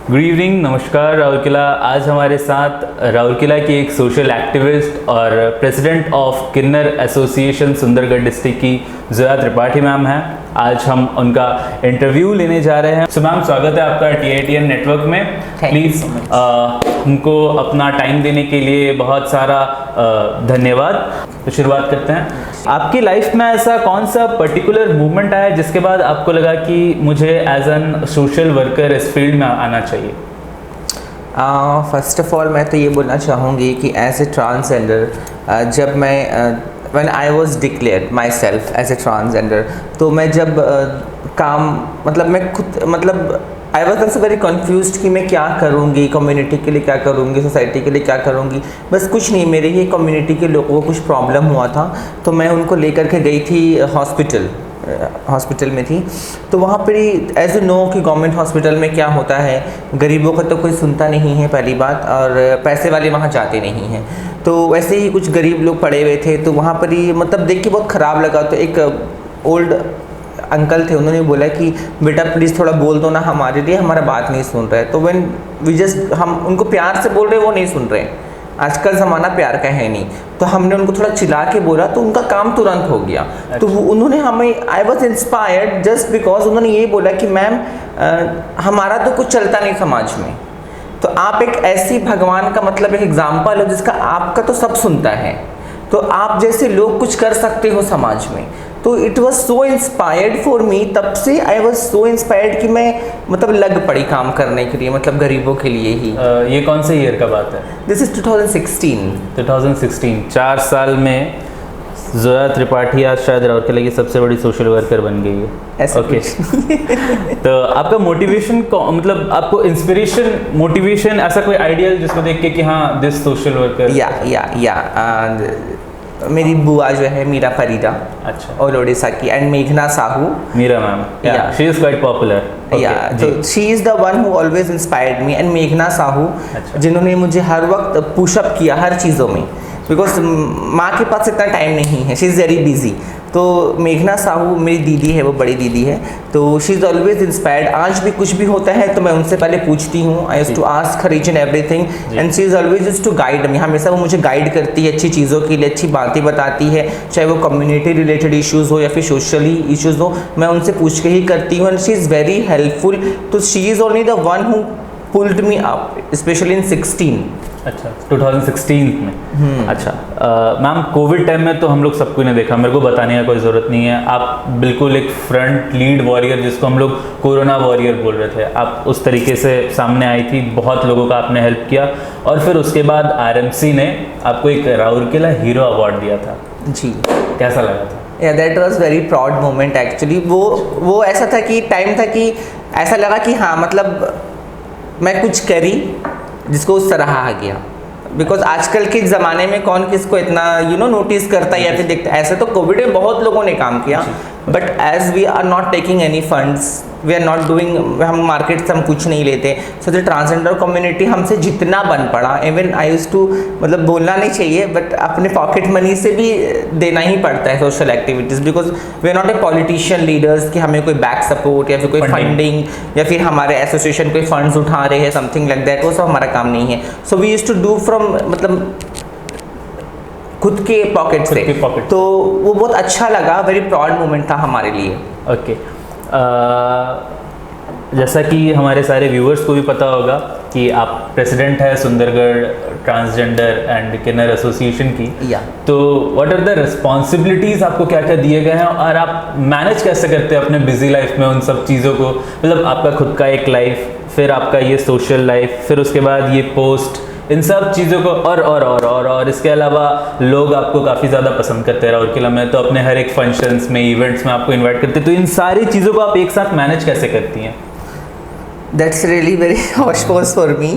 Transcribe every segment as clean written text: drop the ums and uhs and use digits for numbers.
Good evening, नमस्कार राउरकेला। आज हमारे साथ राउरकेला की एक सोशल एक्टिविस्ट और president of Kinnar association Sundargarh district की जोया त्रिपाठी मैम हैं। आज हम उनका इंटरव्यू लेने जा रहे हैं। सो मैम, स्वागत है आपका TITN नेटवर्क में। प्लीज़ हमको अपना टाइम देने के लिए बहुत सारा धन्यवाद। तो शुरुआत करते हैं। आपकी लाइफ में ऐसा कौन सा पर्टिकुलर मूवमेंट आया जिसके बाद आपको लगा कि मुझे एज एन सोशल वर्कर इस फील्ड में आना चाहिए? फर्स्ट ऑफ ऑल मैं तो ये बोलना चाहूँगी कि एज ए ट्रांसजेंडर जब मैं when I was declared myself as a transgender, तो मैं जब मैं खुद I was also very confused कि मैं क्या करूँगी, कम्युनिटी के लिए क्या करूँगी, सोसाइटी के लिए क्या करूँगी। बस कुछ नहीं, मेरे ही कम्युनिटी के लोगों को कुछ प्रॉब्लम हुआ था तो मैं उनको लेकर के गई थी हॉस्पिटल में थी। तो वहाँ पर एज यू नो कि गवर्नमेंट हॉस्पिटल में क्या होता है, गरीबों का तो कोई सुनता नहीं है पहली बात, और पैसे वाले वहाँ जाते नहीं हैं। तो वैसे ही कुछ गरीब लोग पड़े हुए थे, तो वहाँ पर ही देख के बहुत ख़राब लगा। तो एक ओल्ड अंकल थे, उन्होंने बोला कि बेटा प्लीज़ थोड़ा बोल दो ना हमारे लिए, हमारा बात नहीं सुन रहे। तो हम उनको प्यार से बोल रहे, वो नहीं सुन रहे। आजकल ज़माना प्यार का है नहीं, तो हमने उनको थोड़ा चिल्ला के बोला तो उनका काम तुरंत हो गया। अच्छा। तो उन्होंने हमें, I was inspired just because उन्होंने ये बोला कि मैम हमारा तो कुछ चलता नहीं समाज में, तो आप एक ऐसी भगवान का एक एग्जाम्पल हो जिसका आपका तो सब सुनता है, तो आप जैसे लोग कुछ कर सकते हो समाज में। तो it was so inspired for me. तब से आई वॉज सो इंस्पायर्ड कि मैं लग पड़ी काम करने के लिए, गरीबों के लिए ही। ये कौन से ईयर का बात है? This is 2016। 2016। 4 साल में जोया त्रिपाठी आज शायद राउरकेला की सबसे बड़ी सोशल वर्कर बन गई है। ओके। तो आपका मोटिवेशन, आपको इंस्पिरेशन, मोटिवेशन, ऐसा कोई आइडियल जिसको देख के कि हाँ दिस सोशल वर्कर? मेरी बुआ जो है मीरा फरीदा, अच्छा, और ओडिशा की, एंड मेघना Sahu. Meera ma'am, she is quite popular. तो she is the one who always inspired me. And मेघना साहू, जिन्होंने मुझे हर वक्त पुशअप किया हर चीज़ों में, बिकॉज माँ के पास इतना टाइम नहीं है, शी इज़ वेरी बिजी। तो मेघना साहू मेरी दीदी है, वो बड़ी दीदी है, तो शी इज़ ऑलवेज इंस्पायर्ड। आज भी कुछ भी होता है तो मैं उनसे पहले पूछती हूँ, आई यूज्ड टू आस्क हर each and everything, and she is always used to guide me. हमेशा वो मुझे गाइड करती है अच्छी चीज़ों के लिए, अच्छी बातें बताती है, चाहे वो कम्युनिटी रिलेटेड इश्यूज़ हो या फिर सोशली इश्यूज़ हो, मैं उनसे पूछ के ही करती हूँ। And she is very helpful. तो she is only the one who pulled me up, especially in 16। अच्छा, 2016 में। अच्छा मैम, कोविड टाइम में तो हम लोग सबको ने देखा, मेरे को बताने का कोई ज़रूरत नहीं है, आप बिल्कुल एक फ्रंट लीड वॉरियर, जिसको हम लोग कोरोना वॉरियर बोल रहे थे, आप उस तरीके से सामने आई थी। बहुत लोगों का आपने हेल्प किया, और फिर उसके बाद RMC ने आपको एक राउरकेला हीरो अवार्ड दिया था। जी, कैसा लगा था? That was very proud moment actually. वो ऐसा था कि टाइम था कि ऐसा लगा कि हाँ मैं कुछ करी जिसको सराहा गया। बिकॉज आजकल के ज़माने में कौन किसको इतना नोटिस करता है या फिर देखता है। ऐसे तो कोविड में बहुत लोगों ने काम किया, but as we are not taking any funds, we are not doing, हम मार्केट से हम कुछ नहीं लेते, सो द ट्रांसजेंडर कम्युनिटी हमसे जितना बन पड़ा, इवन आई यूज्ड टू, बोलना नहीं चाहिए, बट अपने पॉकेट मनी से भी देना ही पड़ता है social activities, because we are not a politician leaders कि हमें कोई बैक सपोर्ट या फिर कोई फंडिंग या फिर हमारे एसोसिएशन कोई फंड्स उठा रहे हैं, समथिंग लाइक दैट, वो सब हमारा काम नहीं है। So we used to do from खुद के पॉकेट से। तो वो बहुत अच्छा लगा, वेरी प्राउड मोमेंट था हमारे लिए। ओके। जैसा कि हमारे सारे व्यूअर्स को भी पता होगा कि आप प्रेसिडेंट है Sundargarh transgender and Kinnar association की। तो व्हाट आर द रिस्पॉन्सिबिलिटीज़, आपको क्या क्या दिए गए हैं, और आप मैनेज कैसे करते हैं अपने बिजी लाइफ में उन सब चीज़ों को? आपका खुद का एक लाइफ, फिर आपका ये सोशल लाइफ, फिर उसके बाद ये पोस्ट, इन सब चीज़ों को, और इसके अलावा लोग आपको काफ़ी ज़्यादा पसंद करते हैं राउरकेला में, तो अपने हर एक फंक्शंस में, इवेंट्स में आपको इनवाइट करते हैं। तो इन सारी चीज़ों को आप एक साथ मैनेज कैसे करती हैं? That's really very hauspause for me,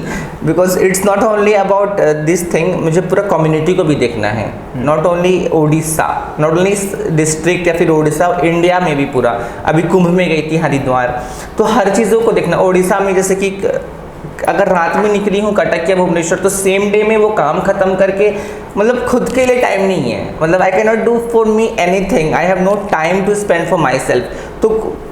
because it's not only about this thing, मुझे पूरा कम्युनिटी को भी देखना है, not only Odisha, not only district या फिर ओडिशा, इंडिया में भी पूरा। अभी कुंभ में गई थी हरिद्वार, तो हर चीज़ों को देखना। ओडिशा में जैसे कि अगर रात में निकली हूँ कटक या भुवनेश्वर, तो सेम डे में वो काम ख़त्म करके खुद के लिए टाइम नहीं है। I can not do for me anything, I have no time to spend for myself. तो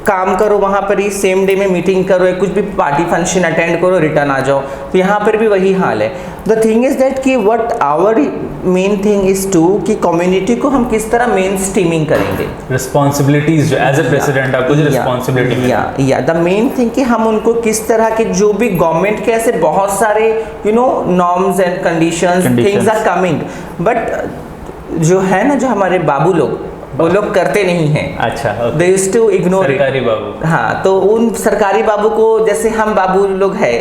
काम करो वहाँ पर ही, सेम डे में मीटिंग करो, या कुछ भी पार्टी फंक्शन अटेंड करो, रिटर्न आ जाओ। तो यहाँ पर भी वही हाल है। द थिंग इज़ दैट कि what our main thing is to कि कम्युनिटी को हम किस तरह मेन स्ट्रीमिंग करेंगे। रिस्पॉन्सिबिलिटीज जो एज ए प्रेसिडेंट आपको जो रिस्पॉन्सिबिलिटी या द मेन थिंग कि हम उनको किस तरह के जो भी गवर्नमेंट के ऐसे बहुत सारे norms and conditions things are coming, but जो है ना, जो हमारे बाबू लोग, वो लोग करते नहीं हैं। अच्छा, दे यूज्ड टू इग्नोर सरकारी बाबू। हाँ, तो उन सरकारी बाबू को, जैसे हम बाबू लोग हैं,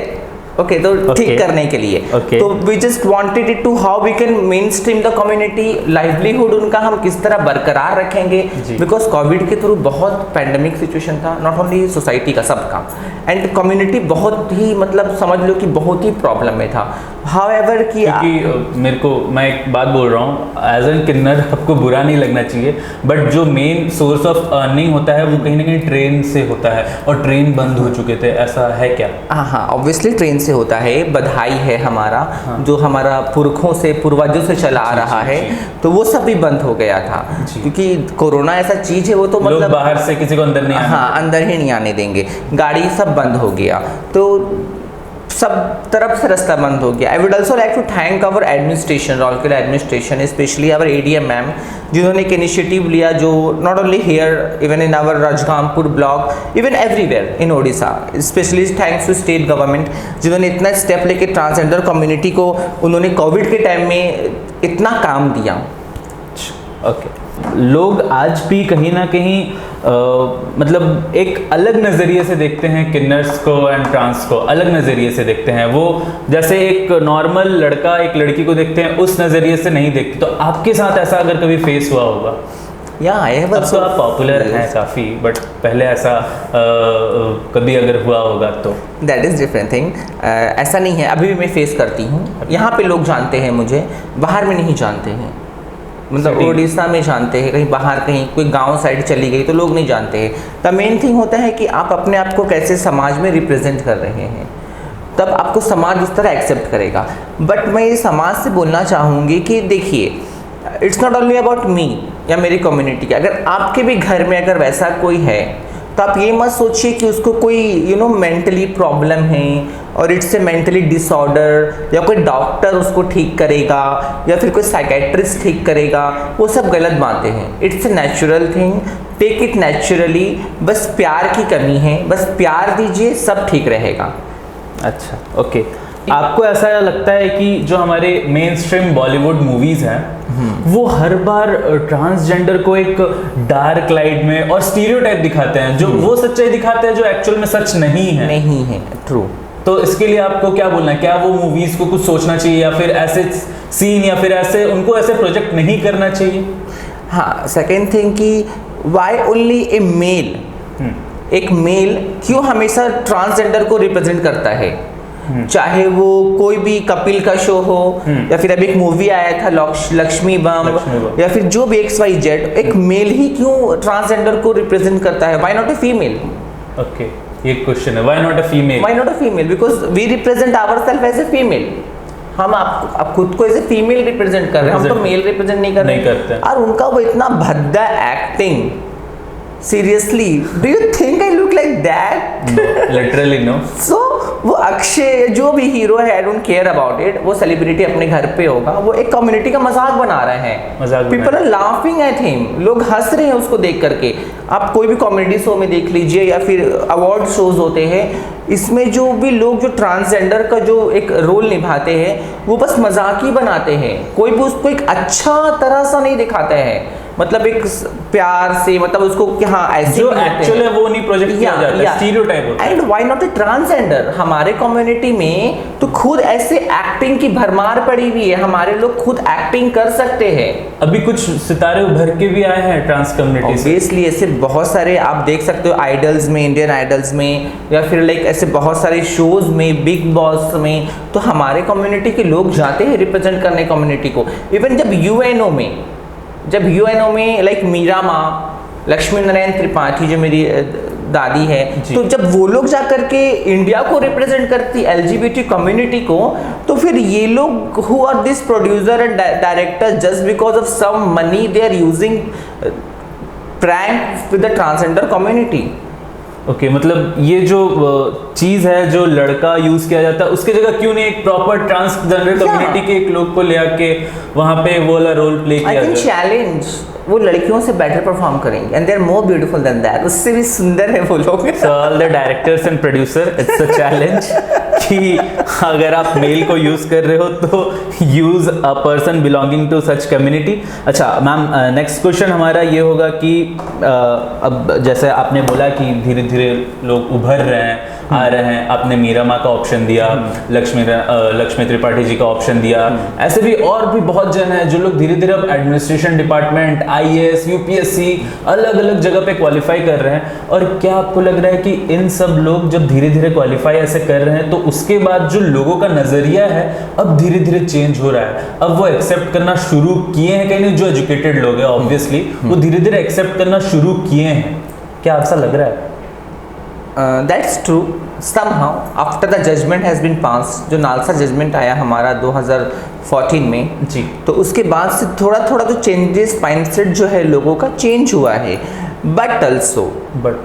ओके, तो ठीक करने के लिए, तो we just wanted it to how we can mainstream the community, livelihood उनका हम किस तरह बरकरार रखेंगे, बिकॉज कोविड के थ्रू बहुत पैंडेमिक सिचुएशन था, नॉट ओनली सोसाइटी का, सबका, एंड कम्युनिटी बहुत ही, मतलब समझ लो कि बहुत ही प्रॉब्लम में था। हाउएवर कि मेरे को, मैं एक बात बोल रहा हूँ, एज एन किन्नर आपको बुरा नहीं लगना चाहिए, बट जो मेन सोर्स ऑफ अर्निंग होता है वो कहीं ना कहीं ट्रेन से होता है, और ट्रेन बंद हो चुके थे, ऐसा है क्या? हाँ, ऑब्वियसली ट्रेन से होता है। बधाई है हमारा, जो हमारा पुरखों से, पूर्वजों से चला आ रहा है, तो वो सब भी बंद हो गया था, क्योंकि कोरोना ऐसा चीज है, वो तो मतलब बाहर से किसी को अंदर नहीं, हाँ, अंदर ही नहीं आने देंगे, गाड़ी सब बंद हो गया, तो सब तरफ से रास्ता बंद हो गया। I would also like to thank our administration, Rourkela administration, especially our ADM ma'am, जिन्होंने एक इनिशिएटिव लिया, जो not only here, even in our Rajgangpur block, even everywhere in Odisha, especially thanks to state government, जिन्होंने इतना स्टेप लेके ट्रांसजेंडर कम्युनिटी को, उन्होंने Covid के टाइम में इतना काम दिया। ओके, लोग आज भी कहीं ना कहीं मतलब एक अलग नज़रिए से देखते हैं किन्नर्स को एंड ट्रांस को, अलग नज़रिए से देखते हैं। वो जैसे एक नॉर्मल लड़का एक लड़की को देखते हैं, उस नज़रिए से नहीं देखते। तो आपके साथ ऐसा अगर कभी फेस हुआ होगा? अब तो आप पॉपुलर हैं काफ़ी, बट पहले ऐसा कभी अगर हुआ होगा तो दैट इज़ डिफरेंट थिंग। ऐसा नहीं है, अभी भी मैं फेस करती हूँ। यहाँ पे लोग जानते हैं मुझे, बाहर में नहीं जानते हैं, मतलब उड़ीसा में जानते हैं, कहीं बाहर, कहीं कोई गांव साइड चली गई तो लोग नहीं जानते हैं। द मेन थिंग होता है कि आप अपने आप को कैसे समाज में रिप्रेजेंट कर रहे हैं, तब आपको समाज उस तरह एक्सेप्ट करेगा। बट मैं ये समाज से बोलना चाहूँगी कि देखिए, it's not only about me या मेरी कम्युनिटी। अगर आपके भी घर में अगर वैसा कोई है, तो आप ये मत सोचिए कि उसको कोई मेंटली प्रॉब्लम है और इट्स ए मेंटली डिसऑर्डर, या कोई डॉक्टर उसको ठीक करेगा या फिर कोई साइकेट्रिस्ट ठीक करेगा। वो सब गलत बातें हैं। It's a natural thing, take it naturally. बस प्यार की कमी है, बस प्यार दीजिए, सब ठीक रहेगा। अच्छा, ओके। आपको ऐसा लगता है कि जो हमारे मेन स्ट्रीम बॉलीवुड मूवीज हैं, वो हर बार ट्रांसजेंडर को एक डार्क लाइट में और स्टीरियोटाइप दिखाते हैं, जो वो सच्चाई दिखाते हैं जो एक्चुअल में सच नहीं है? ट्रू। तो इसके लिए आपको क्या बोलना है? क्या वो मूवीज को कुछ सोचना चाहिए, या फिर ऐसे सीन, या फिर ऐसे उनको ऐसे प्रोजेक्ट नहीं करना चाहिए? हाँ, सेकेंड थिंग कि वाई ओनली ए मेल, एक मेल क्यों हमेशा ट्रांसजेंडर को रिप्रेजेंट करता है? चाहे वो कोई भी कपिल का शो हो, या फिर अभी एक मूवी आया था लक्ष्मी बम, या फिर जो भी XYZ, एक मेल ही क्यों ट्रांसजेंडर को रिप्रेजेंट करता है? Why not a female? Okay, ये क्वेश्चन है, why not a female? Why not a female? Because we represent ourself as a female. हम आप खुद को एज ए फीमेल रिप्रेजेंट कर रहे हैं, हम तो मेल रिप्रेजेंट नहीं कर रहे हैं। और उनका वो इतना भद्दा acting, seriously, do you think I look like that? Literally no. So वो अक्षय जो भी हीरो है, I don't care about it, वो सेलिब्रिटी अपने घर पे होगा, वो एक कम्युनिटी का मजाक बना रहे हैं। People are laughing at him, लोग हंस रहे हैं उसको देख करके। आप कोई भी कॉमेडी शो में देख लीजिए, या फिर अवार्ड शोज होते हैं, इसमें जो भी लोग जो ट्रांसजेंडर का जो एक रोल निभाते हैं, वो बस मजाक ही बनाते हैं। कोई भी उसको एक अच्छा तरह सा नहीं दिखाता है, मतलब एक प्यार से, मतलब उसको कि हाँ ऐसे जो एक्चुअल है वो नहीं प्रोजेक्ट किया जाता है, स्टीरियोटाइप होता है। And why not A transgender? हमारे कम्युनिटी में तो खुद ऐसे एक्टिंग की भरमार पड़ी हुई है, हमारे लोग खुद एक्टिंग कर सकते हैं। अभी कुछ सितारे उभर के भी आए हैं ट्रांस कम्युनिटी से। ऑब्वियसली ऐसे बहुत सारे आप देख सकते हो, आइडल्स में, इंडियन आइडल्स में, या फिर लाइक ऐसे बहुत सारे शोज में, बिग बॉस में, तो हमारे कम्युनिटी के लोग जाते हैं रिप्रेजेंट करने कम्युनिटी को। इवन जब यूएनओ में लाइक मीरा माँ, लक्ष्मी नारायण त्रिपाठी जो मेरी दादी है, तो जब वो लोग जाकर के इंडिया को रिप्रेजेंट करती LGBT कम्युनिटी को, तो फिर ये लोग who are this producer and director just because of some money they are using prank with the transgender community. Okay मतलब ये जो चीज़ है जो लड़का यूज़ किया जाता है उसके जगह क्यों नहीं एक प्रॉपर ट्रांसजेंडर कम्युनिटी के एक लोग को ले आके वहाँ पे वो वाला रोल प्ले किया जाए? चैलेंज वो लड़कियों से बेटर परफॉर्म करेंगे and they are more beautiful than that, उससे भी सुंदर है वो लोग। So all the directors and producer, it's a challenge कि अगर आप मेल को यूज़ कर रहे हो तो use a person belonging to such community. अच्छा मैम, नेक्स्ट क्वेश्चन हमारा ये होगा कि अब जैसे आपने बोला कि धीरे धीरे लोग उभर रहे हैं, आ रहे हैं, आपने मीरा माँ का ऑप्शन दिया, लक्ष्मी त्रिपाठी जी का ऑप्शन दिया, ऐसे भी और भी बहुत जन है जो लोग धीरे धीरे अब एडमिनिस्ट्रेशन डिपार्टमेंट, IAS, UPSC अलग अलग जगह पे क्वालिफाई कर रहे हैं। और क्या आपको लग रहा है कि इन सब लोग जब धीरे धीरे क्वालिफाई ऐसे कर रहे हैं तो उसके बाद जो लोगों का नजरिया है अब धीरे धीरे चेंज हो रहा है, अब वो एक्सेप्ट करना शुरू किए हैं, कहीं जो एजुकेटेड लोग हैं ऑब्वियसली वो धीरे धीरे एक्सेप्ट करना शुरू किए हैं, क्या ऐसा लग रहा है? That's true. Somehow after the judgment has been passed, जो नालसा जजमेंट आया हमारा 2014 में जी, तो उसके बाद से थोड़ा थोड़ा तो चेंजेस, माइंडसेट जो है लोगों का चेंज हुआ है। बट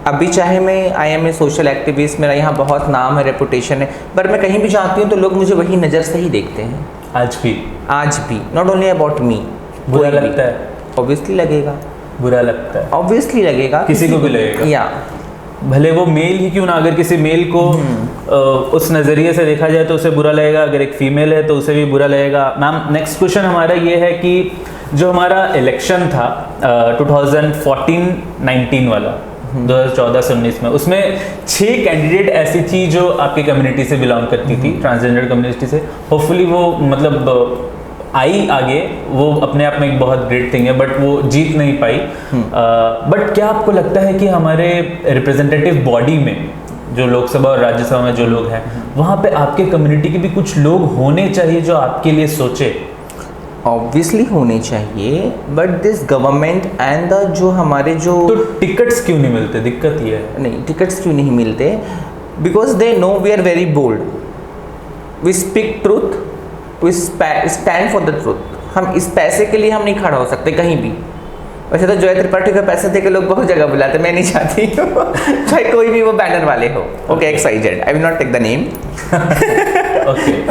अभी चाहे मैं IM सोशल एक्टिविस्ट, मेरा यहाँ बहुत नाम है, रेपुटेशन है, पर मैं कहीं भी जाती हूँ तो लोग मुझे वही नज़र से ही देखते हैं आज भी। Not only about me. बुरा लगता है? ऑब्वियसली लगेगा, बुरा लगता है, ऑब्वियसली लगेगा, किसी को भी लगेगा, या भले वो मेल ही क्यों ना, अगर किसी मेल को उस नज़रिए से देखा जाए तो उसे बुरा लगेगा, अगर एक फीमेल है तो उसे भी बुरा लगेगा। मैम नेक्स्ट क्वेश्चन हमारा ये है कि जो हमारा इलेक्शन था 2014-19 वाला 2014-19 में, उसमें 6 कैंडिडेट ऐसी थी जो आपकी कम्युनिटी से बिलोंग करती थी, ट्रांसजेंडर कम्युनिटी से। होपफुली वो मतलब आई आगे, वो अपने आप में एक बहुत ग्रेट थिंग है, बट वो जीत नहीं पाई। बट क्या आपको लगता है कि हमारे रिप्रेजेंटेटिव बॉडी में जो लोकसभा और राज्यसभा में जो लोग हैं वहाँ पे आपके कम्युनिटी के भी कुछ लोग होने चाहिए जो आपके लिए सोचे? ऑब्वियसली होने चाहिए, but this government and the जो हमारे जो तो टिकट्स क्यों नहीं मिलते? दिक्कत ये है। नहीं, टिकट्स क्यों नहीं मिलते? Because they know we are very bold, we speak truth, we stand for the truth. हम इस पैसे के लिए हम नहीं खड़ा हो सकते कहीं भी। वैसे तो जय त्रिपाठी को पैसे दे के लोग बहुत जगह बुलाते, मैं नहीं चाहती चाहे कोई भी वो बैनर वाले हो। Okay, XYZ, I will not take the name.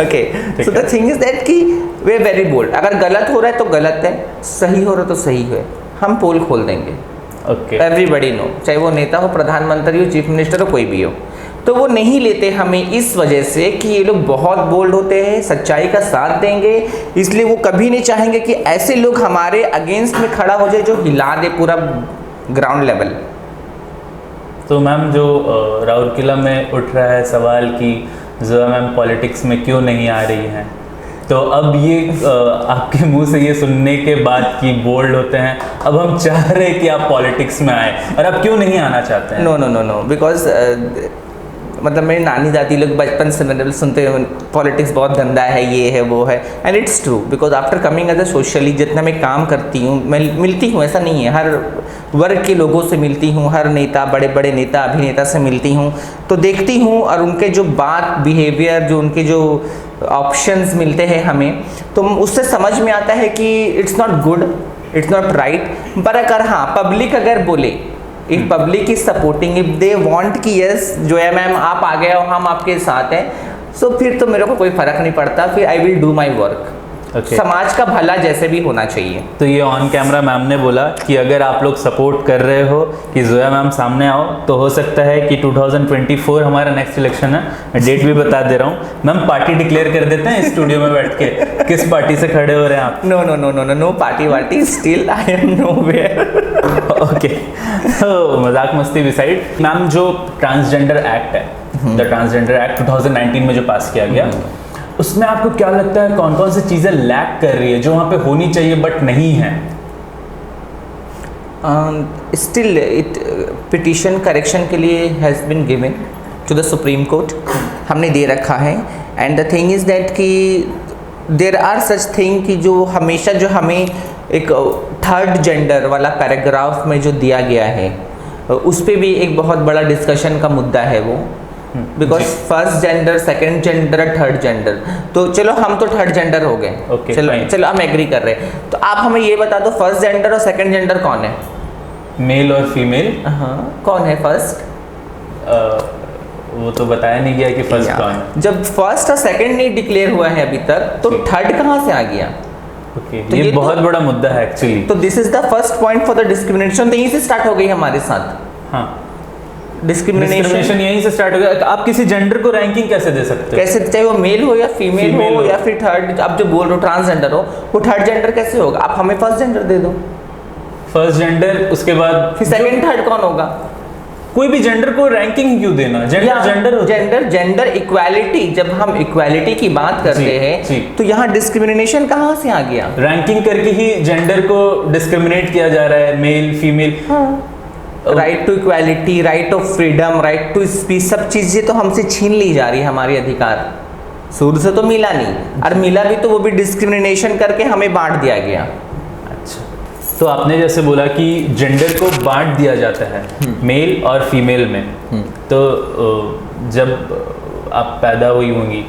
Okay, so the thing is that कि वे वेरी बोल्ड। अगर गलत हो रहा है तो गलत है, सही हो रहा है तो सही है, हम पोल खोल देंगे। एवरीबडी नो, चाहे वो नेता हो, प्रधानमंत्री हो, चीफ मिनिस्टर हो, कोई भी हो, तो वो नहीं लेते हमें इस वजह से कि ये लोग बहुत बोल्ड होते हैं, सच्चाई का साथ देंगे, इसलिए वो कभी नहीं चाहेंगे कि ऐसे लोग हमारे अगेंस्ट में खड़ा हो जाए जो हिला दे पूरा ग्राउंड लेवल। तो मैम जो राउरकेला में उठ रहा है सवाल कि ज़ोया मैम पॉलिटिक्स में क्यों नहीं आ रही हैं, तो अब ये आपके मुंह से ये सुनने के बाद कि बोल्ड होते हैं, अब हम चाह रहे हैं कि आप पॉलिटिक्स में आए, और आप क्यों नहीं आना चाहते हैं? नो, बिकॉज मतलब मेरी नानी दादी लोग बचपन से मतलब सुनते हैं पॉलिटिक्स बहुत गंदा है, ये है वो है, and it's true. Because after coming as a socially, जितना मैं काम करती हूँ, मैं मिलती हूँ, ऐसा नहीं है, हर वर्ग के लोगों से मिलती हूँ, हर नेता, बड़े बड़े नेता, अभिनेता से मिलती हूँ, तो देखती हूँ, और उनके जो बात, बिहेवियर, जो उनके जो ऑप्शंस मिलते हैं हमें, तो उससे समझ में आता है कि it's not good, it's not right. पर अगर हाँ पब्लिक अगर बोले, if public is supporting, if they want कि यस जोया मैम आप आ गए हो, हम आपके साथ हैं, सो फिर तो मेरे को कोई फर्क नहीं पड़ता, फिर I will do my work. समाज का भला जैसे भी होना चाहिए। तो ये ऑन कैमरा मैम ने बोला कि अगर आप लोग सपोर्ट कर रहे हो कि जोया मैम सामने आओ, तो हो सकता है कि 2024 हमारा नेक्स्ट इलेक्शन है। मैं डेट भी बता दे रहा हूँ मैम, पार्टी डिक्लेयर कर देते हैं स्टूडियो में बैठ के, किस पार्टी से खड़े हो रहे हैं आप? नो पार्टी वार्टी, still I am nowhere. Okay, तो मजाक मस्ती बिसाइड, मैम जो ट्रांसजेंडर एक्ट है, द ट्रांसजेंडर एक्ट 2019 में जो पास किया गया, उसमें आपको क्या लगता है कौन कौन सी चीज़ें लैक कर रही है जो वहाँ पे होनी चाहिए बट नहीं है? स्टिल इट पिटीशन करेक्शन के लिए has been given to the supreme court, हमने दे रखा है। And the thing is that कि देर आर सच थिंग कि जो हमेशा जो हमें एक थर्ड जेंडर वाला पैराग्राफ में जो दिया गया है, उस पर भी एक बहुत बड़ा डिस्कशन का मुद्दा है वो, because first gender, second gender, third gender, तो चलो हम तो थर्ड जेंडर हो गए, okay, चलो हम एग्री कर रहे हैं। तो आप हमें ये बता दो फर्स्ट जेंडर और सेकंड जेंडर कौन है? मेल और फीमेल। हाँ, कौन है फर्स्ट? वो तो बताया नहीं गया कि फर्स्ट कौन है। जब फर्स्ट और सेकंड नहीं डिक्लेयर हुआ है अभी तक, तो थर्ड कहाँ से आ गया? ओके, तो ये बहुत बड़ा मुद्दा है एक्चुअली। तो this is the first point for the discrimination. तो यहीं से स्टार्ट हो गई हमारे साथ। हाँ, डिस्क्रिमिनेशन यहीं से स्टार्ट हो गया। आप किसी जेंडर को रैंकिंग कैसे दे सकते हो? कैसे, चाहे वो मेल हो या फीमेल हो या फिर थर्ड, आप जो बोल रहे हो ट्रांसजेंडर हो, वो थर्ड जेंडर कैसे होगा? आप हमें फर्स्ट जेंडर दे दो। फर्स्ट जेंडर, उसके बाद फिर सेकंड थर्ड कौन होगा? कोई भी जेंडर को रैंकिंग क्यों देना? जेंडर इक्वालिटी, जब हम इक्वालिटी की बात करते हैं तो यहाँ डिस्क्रिमिनेशन कहाँ से आ गया? रैंकिंग करके ही जेंडर को डिस्क्रिमिनेट किया जा रहा है, male female. Right to equality, right of freedom, right to speech, सब चीजें तो हमसे छीन ली जा रही है, हमारी अधिकार शुरू से तो मिला नहीं, और मिला भी तो वो भी डिस्क्रिमिनेशन करके हमें बांट दिया गया। अच्छा, तो आपने जैसे बोला कि जेंडर को बांट दिया जाता है मेल और फीमेल में, तो जब आप पैदा हुई होंगी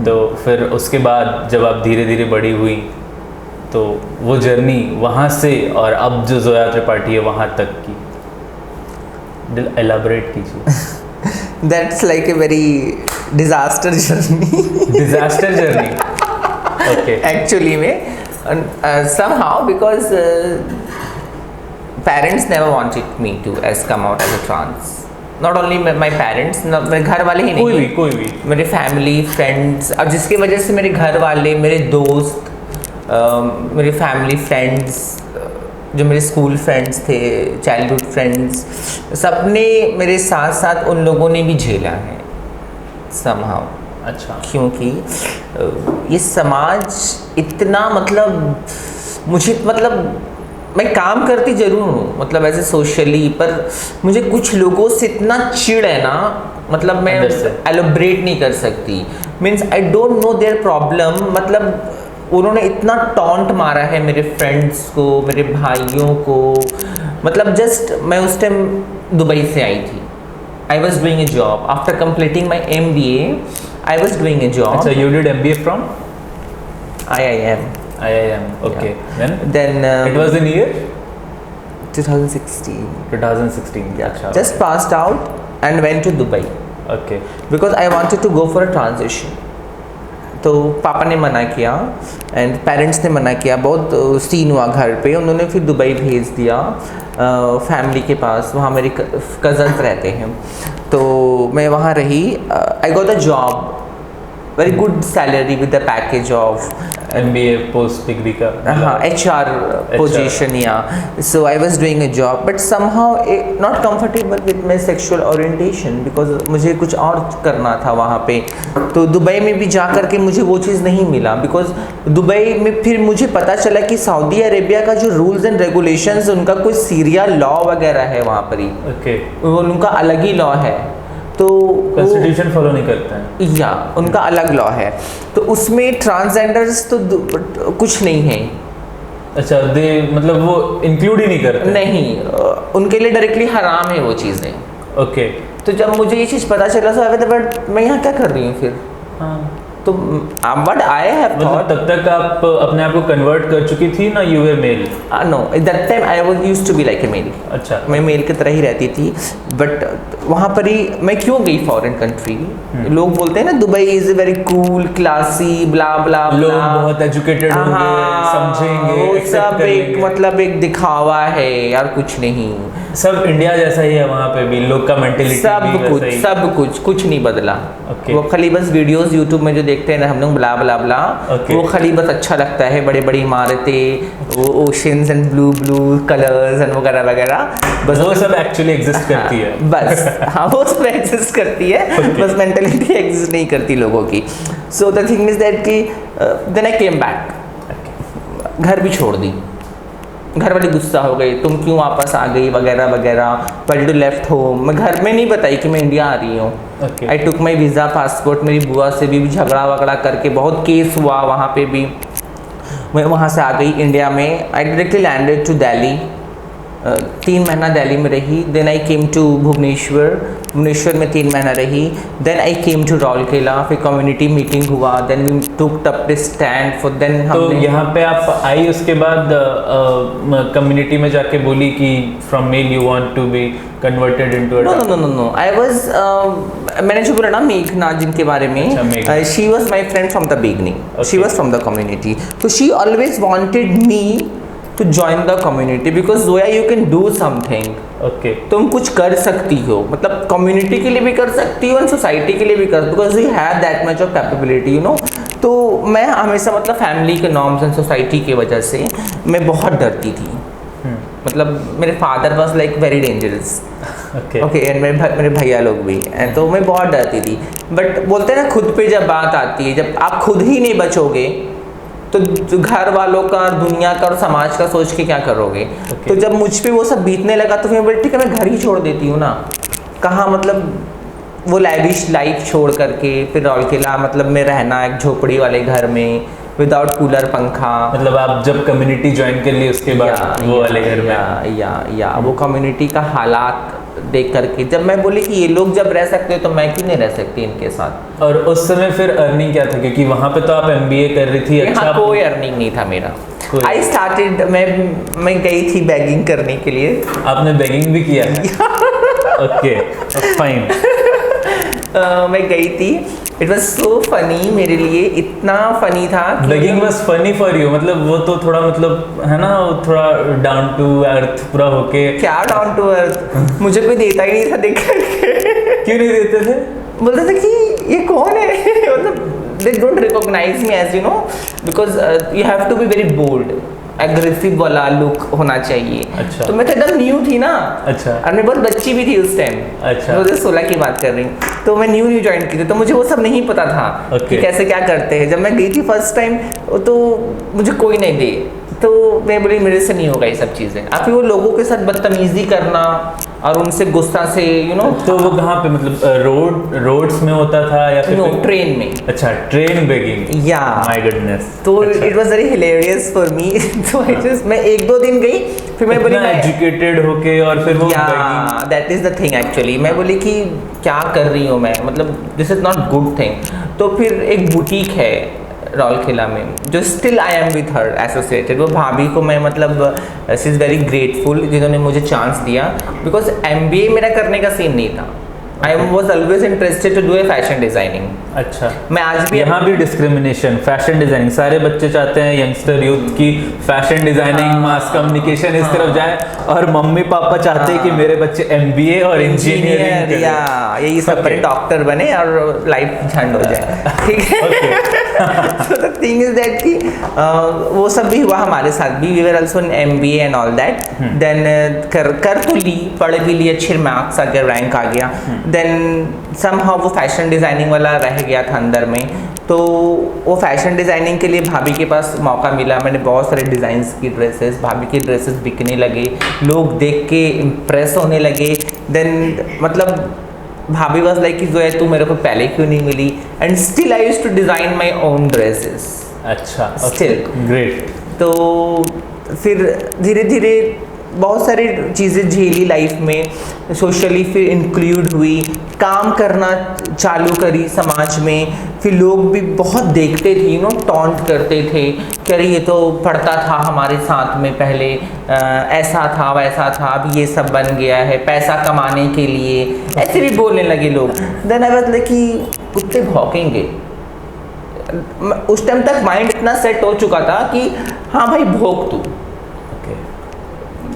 तो फिर उसके बाद जब आप धीरे धीरे बड़ी हुई, तो वो जर्नी वहाँ से और अब जो जोया त्रिपाठी है वहाँ तक की एलाबोरेट कीजिए। That's like a very disaster journey. Disaster journey, okay. Actually में somehow because parents never wanted me to as come out as a trans. Not only my parents, मेरे घर वाले ही नहीं, कोई भी मेरे फैमिली फ्रेंड्स, अब जिसकी वजह से मेरे घर वाले, मेरे दोस्त, मेरे फैमिली फ्रेंड्स, जो मेरे स्कूल फ्रेंड्स थे, चाइल्डहुड फ्रेंड्स, सबने मेरे साथ साथ उन लोगों ने भी झेला है somehow। अच्छा, क्योंकि ये समाज इतना, मतलब मुझे, मतलब मैं काम करती ज़रूर हूँ, मतलब ऐसे सोशली, पर मुझे कुछ लोगों से इतना चिढ़ है ना, मतलब मैं एलोब्रेट नहीं कर सकती। Means I don't know their problem. मतलब उन्होंने इतना टॉन्ट मारा है मेरे फ्रेंड्स को, मेरे भाइयों को। मतलब जस्ट मैं उस टाइम दुबई से आई थी। I was doing a job after completing my MBA. I was doing a job. So you did MBA from IIM. IIM. Okay. Yeah. Then it was in year 2016. 2016. Yeah. Achha, just passed out and went to Dubai. Okay. Because I wanted to go for a transition. तो पापा ने मना किया and parents ने मना किया, बहुत scene हुआ घर पे। उन्होंने फिर दुबई भेज दिया फैमिली के पास, वहाँ मेरे कज़न्स रहते हैं, तो मैं वहाँ रही। I got a job, very good salary with the package of MBA post degree का, हाँ, HR पोजीशन, या so I was doing a job, but somehow not comfortable with my sexual orientation, because मुझे कुछ और करना था वहाँ पे। तो दुबई में भी जा कर के मुझे वो चीज़ नहीं मिला, बिकॉज दुबई में फिर मुझे पता चला कि सऊदी अरेबिया का जो रूल्स एंड रेगुलेशंस, उनका कोई सीरिया लॉ वगैरह है वहाँ पर ही। ओके, उनका अलग ही लॉ है, तो कॉन्स्टिट्यूशन फॉलो नहीं करते हैं, या उनका अलग लॉ है। तो उसमें ट्रांसजेंडर्स तो कुछ नहीं है। अच्छा, दे मतलब वो इंक्लूड ही नहीं करते? नहीं, उनके लिए डायरेक्टली हराम है वो चीज़ें। ओके। तो जब मुझे ये चीज़ पता चला, तो बट मैं यहाँ क्या कर रही हूँ फिर? हाँ, तो बट आई हैव थॉट, तब तक आप अपने आप को कन्वर्ट कर चुकी थी ना? You were male? No, that time I was used to be like a male. अच्छा, मैं मेल की तरह ही रहती थी, बट वहाँ पर ही मैं क्यों गई फॉरेन कंट्री? लोग बोलते हैं ना Dubai is a very cool, classy, blah blah, लोग बहुत एजुकेटेड होंगे, समझेंगे, वो सब एक मतलब एक दिखावा है यार, कुछ नहीं। सब इंडिया जैसा ही है वहाँ पे भी, लोग का मेंटेलिटी सब कुछ नहीं बदला। वो खाली बस वीडियोस यूट्यूब में जो देखते हैं ना हम लोग, ब्ला ब्ला ब्ला, वो खाली बस अच्छा लगता है, बड़ी बड़ी इमारतें, वो oceans and blue colours and वगैरह वगैरह, बस वो सब एक्चुअली एग्जिस्ट करती है। बस हाँ, वो सब एग्जिस्ट करती है, बस मेंटेलिटी एग्जिस्ट नहीं करती लोगों की। सो द थिंग इज दैट कि देन आई केम बैक, घर भी छोड़ दी। घर वाले गुस्सा हो गए, तुम क्यों वापस आ गई वगैरह वगैरह, वाई टू लेफ्ट होम। मैं घर में नहीं बताई कि मैं इंडिया आ रही हूँ। आई टुक माई वीज़ा पासपोर्ट, मेरी बुआ से भी झगड़ा वगड़ा करके बहुत केस हुआ वहाँ पे भी। मैं वहाँ से आ गई इंडिया में। I directly landed to Delhi 3 महीना दिल्ली में रही, then I came to Bhubaneswar में 3 महीना रही, then I came to Rourkela, फिर कम्युनिटी मीटिंग हुआ, then we took up the stand for then. तो यहाँ पे आप आई, उसके बाद कम्युनिटी में जाके बोली कि from mail you want to be converted into a no I was, मैंने जो बोला ना मेघना जिनके बारे में, she was my friend from the beginning, she was from the community, तो she always wanted me to join the community because Zoya you can do something. Okay, तुम कुछ कर सकती हो, मतलब कम्युनिटी के लिए भी कर सकती हो एंड सोसाइटी के लिए भी कर, because you have that much of capability you know. तो मैं हमेशा मतलब फैमिली के नॉर्म्स एंड सोसाइटी की वजह से मैं बहुत डरती थी। मतलब मेरे father was like very dangerous, okay and मेरे भैया लोग भी, एंड तो मैं बहुत डरती थी। बट बोलते हैं ना, खुद पे जब बात आती है, जब आप खुद ही नहीं बचोगे तो घर वालों का, दुनिया का और समाज का सोच के क्या करोगे। तो जब मुझ पे वो सब बीतने लगा तो फिर बोले ठीक है मैं घर ही छोड़ देती हूँ ना, कहाँ मतलब वो लैविश लाइफ छोड़ करके फिर राउरकेला मतलब में रहना एक झोपड़ी वाले घर में विदाउट कूलर पंखा। मतलब आप जब कम्युनिटी ज्वाइन कर ली उसके बाद वो वाले घर में या वो कम्युनिटी का हालात देख करके जब मैं बोली कि ये लोग जब रह सकते तो मैं क्यों नहीं रह सकती इनके साथ। और उस समय फिर अर्निंग क्या था, क्योंकि वहाँ पे तो आप MBA कर रही थी। अच्छा, कोई अर्निंग नहीं था मेरा। आई स्टार्टेड, मैं गई थी बैगिंग करने के लिए। आपने बैगिंग भी किया है? Okay fine. मैं गई थी, इट वॉज सो फनी मेरे लिए, इतना फनी था। Bagging was funny for you, मतलब वो तो थोड़ा मतलब है ना, थोड़ा डाउन टू अर्थ पूरा होके। क्या डाउन टू अर्थ, मुझे कोई देता ही नहीं था देख करके। क्यों नहीं देते थे? बोलते थे कि ये कौन है मतलब they don't recognize me as you know because you have to be very bold, aggressive वाला लुक होना चाहिए। अच्छा। तो मैं तो एकदम न्यू थी ना। अच्छा। और मैं बहुत बच्ची भी थी उस टाइम। अच्छा। 2016 की बात कर रही हूँ, तो मैं न्यू ज्वाइन की थी, तो मुझे वो सब नहीं पता था कि कैसे क्या करते हैं। जब मैं गई थी फर्स्ट टाइम तो मुझे कोई नहीं दे, तो मैं बोली मेरे से नहीं होगा ये सब चीज़ें। आप वो लोगों के साथ बदतमीजी करना और उनसे गुस्सा से यू नो। तो वो कहाँ पे, मतलब रोड्स में होता था या फिर ट्रेन में? अच्छा, ट्रेन बैगिंग। या माय गुडनेस। तो it was very hilarious for me. तो मैं 1-2 दिन गई, फिर मैं बोली मैं एजुकेटेड होके, और फिर वो bagging, that is the thing actually. मैं बोली कि क्या कर रही हूँ मैं, मतलब this is not good thing. तो फिर एक बुटीक है राउरकेला में जो still I am with her associated. वो भाभी को मैं मतलब शी इज़ वेरी ग्रेटफुल जिन्होंने मुझे चांस दिया, बिकॉज MBA मेरा करने का सीन नहीं था। I was always interested to do a fashion designing. अच्छा, मैं आज भी, यहाँ भी डिस्क्रिमिनेशन, फैशन डिजाइनिंग, सारे बच्चे चाहते हैं यंगस्टर यूथ की फैशन डिजाइनिंग, मास कम्युनिकेशन इस तरफ जाए, और मम्मी पापा चाहते हैं कि मेरे बच्चे MBA और इंजीनियरिंग या यही सब बने, डॉक्टर बने और लाइफ झंड हो जाए। ठीक है। So the thing is that कि वो सब भी हुआ हमारे साथ भी, we were also in MBA and all that. Then कर तो ली, पढ़ भी ली, अच्छे मार्क्स आ गया, रैंक आ गया। Then somehow वो फैशन डिज़ाइनिंग वाला रह गया था अंदर में। तो वो फैशन डिज़ाइनिंग के लिए भाभी के पास मौका मिला। मैंने बहुत सारे डिज़ाइंस की ड्रेसेस, भाभी की ड्रेसेस बिकने लगे, लोग देख के इम्प्रेस होने लगे। देन मतलब भाभी वाज लाइक कि जोया तू मेरे को पहले क्यों नहीं मिली, and still I used to design my own dresses. अच्छा, स्टिल ग्रेट। तो फिर धीरे धीरे बहुत सारी चीज़ें झेली लाइफ में, सोशली फिर इंक्लूड हुई, काम करना चालू करी समाज में। फिर लोग भी बहुत देखते थे, यू नो, टॉन्ट करते थे कि अरे ये तो पढ़ता था हमारे साथ में पहले, ऐसा था वैसा था, अब ये सब बन गया है पैसा कमाने के लिए, ऐसे भी बोलने लगे लोग। देन आई वाज लाइक कि कुत्ते भौंकेंगे। उस टाइम तक माइंड इतना सेट हो चुका था कि हाँ भाई भौंक तू।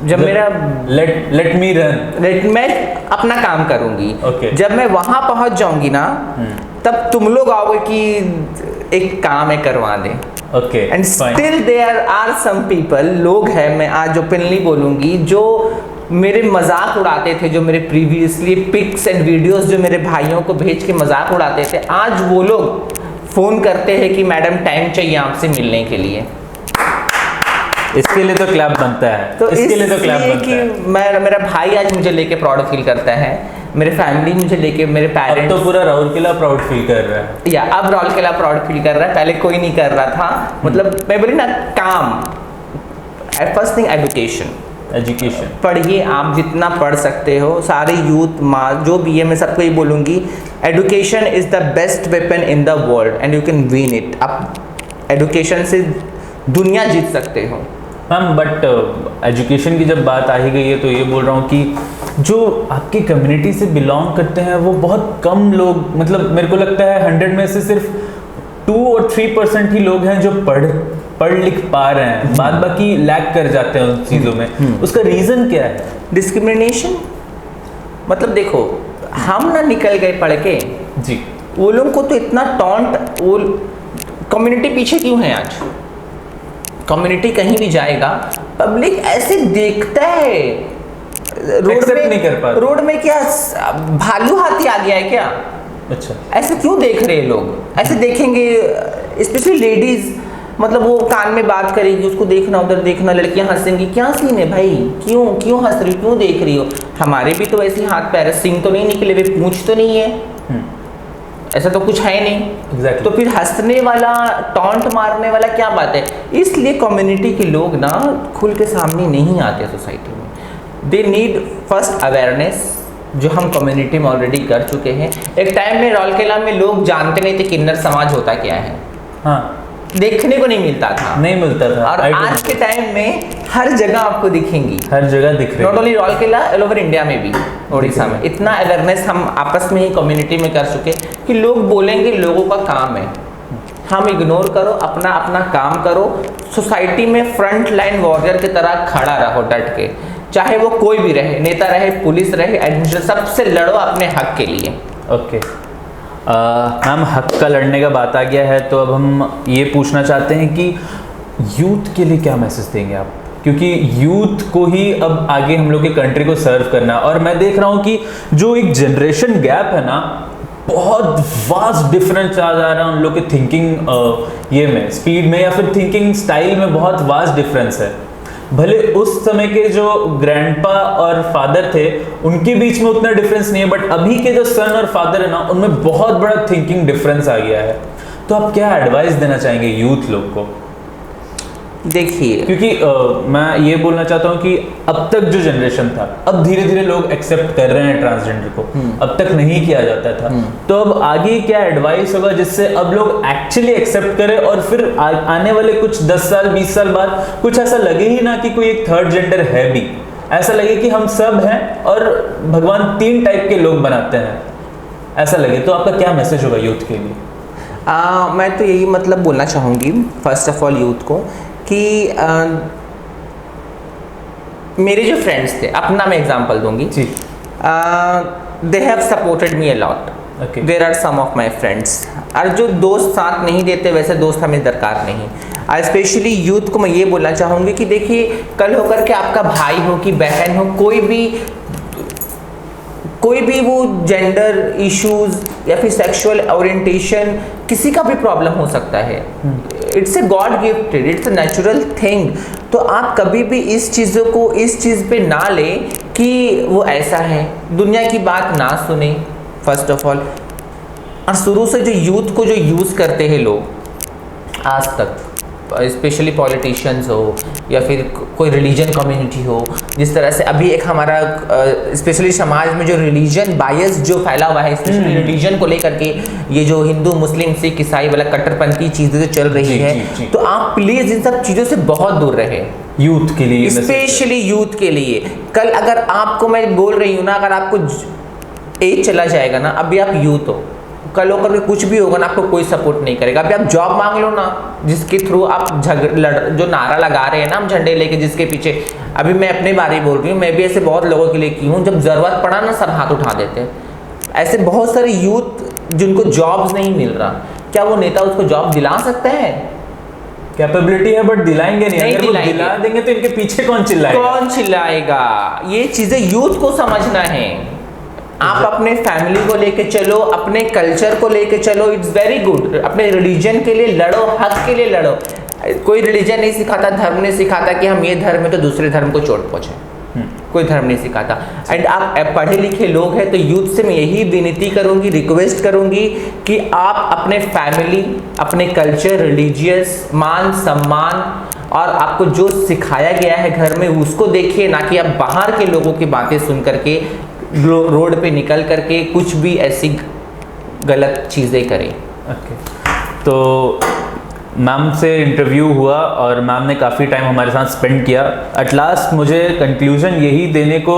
जब मेरा लेट मी रन, मैं अपना काम करूंगी। Okay. जब मैं वहां पहुंच जाऊंगी ना, तब तुम लोग आओगे कि एक काम है करवा दे। Okay, and still there are some people, लोग हैं, मैं आज ओपनली बोलूंगी, जो मेरे मजाक उड़ाते थे, जो मेरे प्रीवियसली पिक्स एंड वीडियोस जो मेरे भाइयों को भेज के मजाक उड़ाते थे, आज वो लोग फोन करते हैं कि मैडम टाइम चाहिए आपसे मिलने के लिए। इसके लिए तो क्लैप बनता है। तो इसके लिए तो क्लैप बनता है। मेरा भाई आज मुझे लेके प्राउड फील करता है, मेरे फैमिली मुझे लेके, मेरे पेरेंट्स। अब तो पूरा राउरकेला प्राउड फील कर रहा है। या अब राउरकेला प्राउड फील कर रहा है, पहले कोई नहीं कर रहा था। मतलब मैं बोली ना, काम, फर्स्ट थिंग एजुकेशन। एजुकेशन पढ़िए, आप जितना पढ़ सकते हो, सारे यूथ जो भी है, मैं सबको ये बोलूँगी, education is the best weapon in the world and you can win it. आप एजुकेशन से दुनिया जीत सकते हो। मैम, बट एजुकेशन की जब बात आ ही गई है तो ये बोल रहा हूँ कि जो आपकी कम्युनिटी से बिलोंग करते हैं वो बहुत कम लोग, मतलब मेरे को लगता है 100 में से सिर्फ 2 और 3% ही लोग हैं जो पढ़ लिख पा रहे हैं, बाद बाकी लैग कर जाते हैं उन चीज़ों में। उसका रीज़न क्या है? डिस्क्रिमिनेशन। मतलब देखो, हम ना निकल गए पढ़ के जी, वो लोग को तो इतना टॉन्ट, वो कम्युनिटी पीछे क्यों है? आज कम्युनिटी कहीं भी जाएगा, पब्लिक ऐसे देखता है, रोड में नहीं कर पाता। रोड में क्या भालू हाथी आ गया है क्या? अच्छा, ऐसे क्यों देख रहे हैं लोग? ऐसे देखेंगे, स्पेशली लेडीज, मतलब वो कान में बात करेगी, उसको देखना, उधर देखना, लड़कियां हंसेंगी, क्या सीन है भाई, क्यों हंस रही हो, क्यों देख रही हो? हमारे भी तो ऐसे हाथ पैर, सिंग तो नहीं निकले हुए, पूंछ तो नहीं है, ऐसा तो कुछ है नहीं। Exactly. तो फिर हंसने वाला, टॉन्ट मारने वाला क्या बात है? इसलिए कम्युनिटी के लोग ना खुल के सामने नहीं आते सोसाइटी में। दे नीड फर्स्ट अवेयरनेस, जो हम कम्युनिटी में ऑलरेडी कर चुके हैं। एक टाइम में राउरकेला में लोग जानते नहीं थे किन्नर समाज होता क्या है। हाँ, देखने को नहीं मिलता था, नहीं मिलता था। और आज के टाइम में हर जगह आपको दिखेंगी, हर जगह दिख रही है। Not only Rourkela, all over India में भी, उड़ीसा में। इतना अवेयरनेस हम आपस में ही कम्युनिटी में कर चुके कि लोग बोलेंगे, लोगों का काम है, हम इग्नोर करो, अपना अपना काम करो, सोसाइटी में फ्रंट लाइन वॉरियर की तरह खड़ा रहो डट के, चाहे वो कोई भी रहे, नेता रहे, पुलिस रहे, एडमिनिस्ट्रेशन, सबसे लड़ो अपने हक के लिए। ओके मैम, हक का लड़ने का बात आ गया है तो अब हम ये पूछना चाहते हैं कि यूथ के लिए क्या मैसेज देंगे आप? क्योंकि यूथ को ही अब आगे हम लोग के कंट्री को सर्व करना है, और मैं देख रहा हूँ कि जो एक जनरेशन गैप है ना, बहुत वास्ट डिफरेंस आ जा रहा है उन लोग के थिंकिंग ये में, स्पीड में, या फिर थिंकिंग स्टाइल में बहुत वास्ट डिफरेंस है। भले उस समय के जो ग्रैंडपा और फादर थे उनके बीच में उतना डिफरेंस नहीं है, बट अभी के जो सन और फादर है ना, उनमें बहुत बड़ा थिंकिंग डिफरेंस आ गया है। तो आप क्या एडवाइस देना चाहेंगे यूथ लोग को? देखिए, क्योंकि मैं ये बोलना चाहता हूँ कि अब तक जो जनरेशन था, अब धीरे धीरे लोग एक्सेप्ट कर रहे हैं ट्रांसजेंडर को, अब तक नहीं किया जाता था। तो अब आगे क्या एडवाइस होगा जिससे अब लोग एक्चुअली एक्सेप्ट करें, और फिर आने वाले कुछ 10 साल 20 साल बाद कुछ ऐसा लगे ही ना कि कोई एक थर्ड जेंडर है भी, ऐसा लगे कि हम सब हैं और भगवान 3 टाइप के लोग बनाते हैं, ऐसा लगे। तो आपका क्या मैसेज होगा यूथ के लिए? मैं तो यही मतलब बोलना चाहूँगी फर्स्ट ऑफ ऑल यूथ को कि मेरे जो फ्रेंड्स थे, अपना मैं एग्जांपल दूंगी, they have supported me a lot. There are some of my friends, और जो दोस्त साथ नहीं देते वैसे दोस्त हमें दरकार नहीं। स्पेशली यूथ को मैं ये बोलना चाहूँगी कि देखिए, कल होकर के आपका भाई हो कि बहन हो, कोई भी वो जेंडर इश्यूज या फिर सेक्सुअल ओरिएंटेशन, किसी का भी प्रॉब्लम हो सकता है। It's a god gifted, it's a natural thing. तो आप कभी भी इस चीज़ों को इस चीज़ पे ना ले कि वो ऐसा है, दुनिया की बात ना सुने फर्स्ट ऑफ ऑल। और शुरू से जो यूथ को जो यूज़ करते हैं लोग आज तक, स्पेशली पॉलिटिशियंस हो या फिर कोई रिलीजन कम्युनिटी हो, जिस तरह से अभी एक हमारा स्पेशली समाज में जो रिलीजन बायस जो फैला हुआ है, स्पेशली रिलीजन को लेकर के, ये जो हिंदू मुस्लिम सिख ईसाई वाला कट्टरपंथी चीज़ें जो चल रही है, तो आप प्लीज़ इन सब चीज़ों से बहुत दूर रहे। यूथ के लिए, स्पेशली यूथ के लिए। कल अगर आपको मैं बोल रही हूँ ना, अगर आपको एज चला जाएगा ना, अभी आप यूथ हो, कल होकर के कुछ भी होगा ना, आपको कोई सपोर्ट नहीं करेगा। अभी आप जॉब मांग लो ना, जिसके थ्रू आप जो नारा लगा रहे हैं ना, हम झंडे लेके जिसके पीछे, अभी मैं अपने बारे में बोल रही हूँ, मैं भी ऐसे बहुत लोगों के लिए की हूँ, जब ज़रूरत पड़ा ना सब हाथ उठा देते हैं। ऐसे बहुत सारे यूथ जिनको जॉब्स नहीं मिल रहा, क्या वो नेता उसको जॉब दिला सकते हैं? कैपेबिलिटी है बट दिलाएंगे नहीं। अगर वो दिला देंगे तो इनके पीछे कौन चिल्लाएगा? ये चीज़ें यूथ को समझना है। आप अपने फैमिली को लेके चलो, अपने कल्चर को लेके चलो, इट्स वेरी गुड। अपने रिलीजन के लिए लड़ो, हक के लिए लड़ो। कोई रिलीजन नहीं सिखाता, धर्म नहीं सिखाता कि हम ये धर्म है तो दूसरे धर्म को चोट पहुंचे, कोई धर्म नहीं सिखाता। एंड आप पढ़े लिखे लोग हैं, तो यूथ से मैं यही विनती करूंगी, रिक्वेस्ट करूंगी कि आप अपने फैमिली, अपने कल्चर, रिलीजियस मान सम्मान और आपको जो सिखाया गया है घर में उसको देखिए, ना कि आप बाहर के लोगों की बातें सुन करके रोड पे निकल करके कुछ भी ऐसी गलत चीज़ें करें। ओके, तो मैम से इंटरव्यू हुआ और मैम ने काफ़ी टाइम हमारे साथ स्पेंड किया। एट लास्ट मुझे कंक्लूजन यही देने को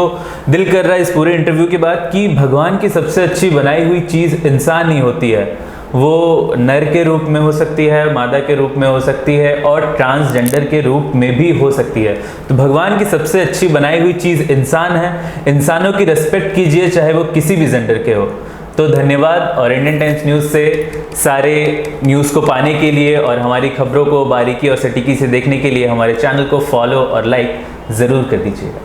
दिल कर रहा है इस पूरे इंटरव्यू के बाद कि भगवान की सबसे अच्छी बनाई हुई चीज़ इंसान ही होती है। वो नर के रूप में हो सकती है, मादा के रूप में हो सकती है और ट्रांसजेंडर के रूप में भी हो सकती है। तो भगवान की सबसे अच्छी बनाई हुई चीज़ इंसान है। इंसानों की रिस्पेक्ट कीजिए, चाहे वो किसी भी जेंडर के हो। तो धन्यवाद। और इंडियन टाइम्स न्यूज़ से सारे न्यूज़ को पाने के लिए और हमारी खबरों को बारीकी और सटीकी से देखने के लिए हमारे चैनल को फॉलो और लाइक ज़रूर कर दीजिएगा।